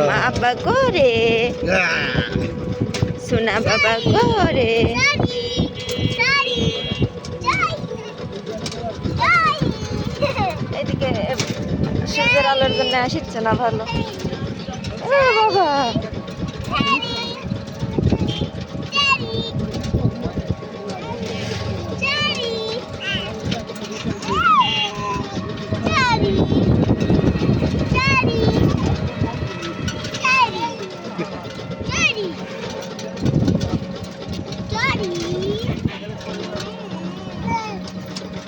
মা আব্বা করে, সোনা বাবা করে। এদিকে সূর্যের আলোর জন্য আসছে না ভালো। ও বাবা,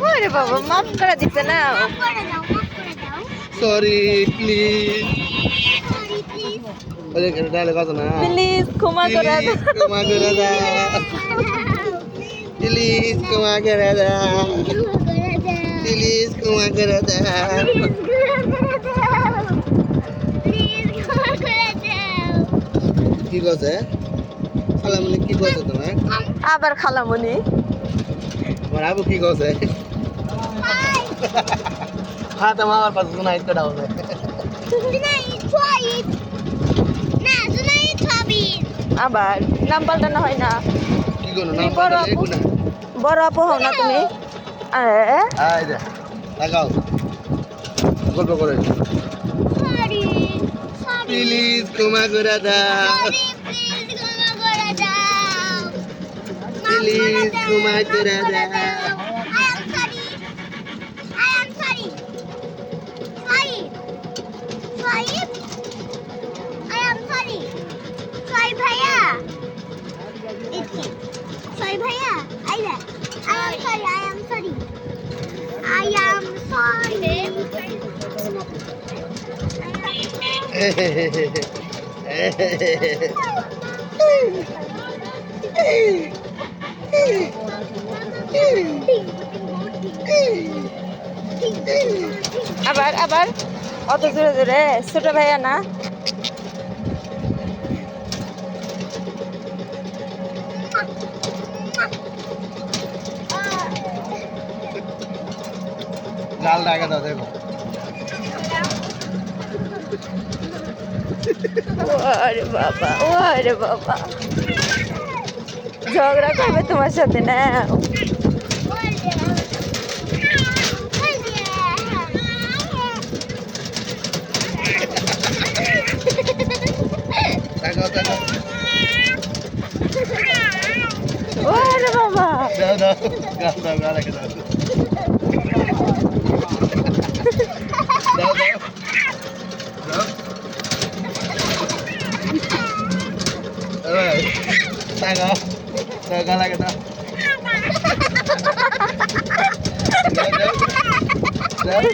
ওরে বাবা, মাফ করে দিতে না। সরি প্লিজ, প্লিজ ক্ষমা করে দাও, ক্ষমা করে দাও, প্লিজ ক্ষমা করে দাও, প্লিজ ক্ষমা করে দাও। কি করছে খালামণি? কি করছে তোমার? আবার খালামণি আমার আবু কি করছে? হ্যাঁ তো আমার পাশে শোনা একটা ডাউন আবার নাম পাল্টানো হয় না। কি করো না? বড় আপু হও না তুমি? লাগাও গল্প করে। প্লিজ ক্ষমা করে দাও, প্লিজ ক্ষমা করে দাও। আবার আবার অত জোরে জোরে, ছোট ভাইয়া না। লাল ডাকা দাও দেখো। ওরে বাবা, ওরে বাবা, ঝগড়া করবে তোমার সাথে না। ওরে বাবা, দাও দাও গাল দাও, গাল রেখে দাও, দাও দাও দাও। তাকাও দাও, গাল রেখে দাও, দাও দাও।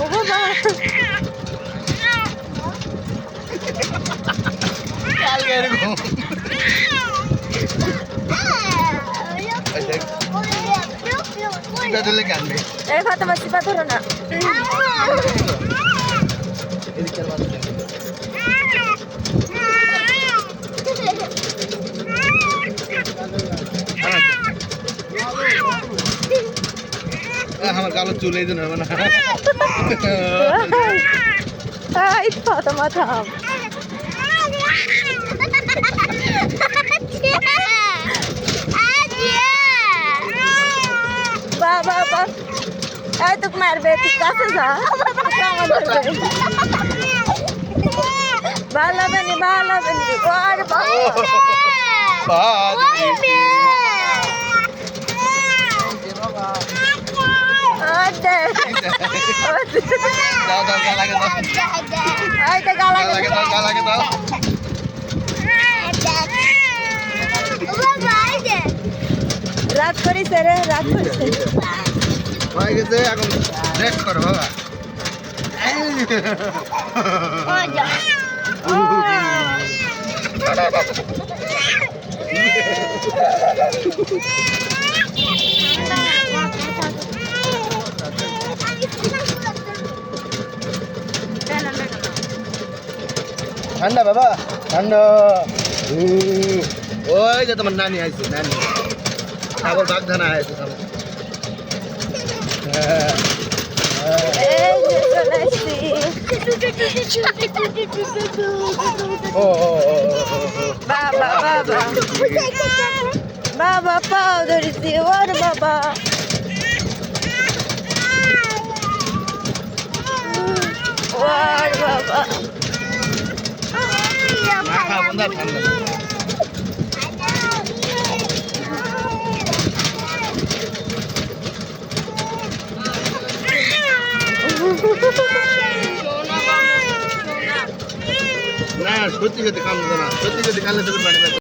ও বাবা, কালকে এরকম চিপা ধরলে কানবে। এই ফাতেমা চিপা ধরো না। আমার কালো চুল এই জন্য হবে না। এই ফাতেমা থাম। বাবা বাবা, এই তোকে মারবে, তুই কাছে যা, কামড় ধরবে। ভালো হবে নি, ভালো হবে নি। ওরে বাবা, দাও দাও, গাল লাগে দাও, এই তো গালা গাল লাগে দাও, গাল লাগে দাও। রাত করিছে রে, রাত করিছে। হয়ে গেছে, এখন নেক্সট করো বাবা। ঠান্ডা বাবা ঠান্ডা ওই যে তোমার নানি আইছে নানি আবার বাগধানা আইছে সামনে এই যে চলে আসছি। ও বাবা বাবা বাবা পাও ধরেছি ওর বাবা ওর বাবা মাথা বন্ধা ঠান্ডা না সত্যি সত্যি কাম না সত্যি সত্যি কালে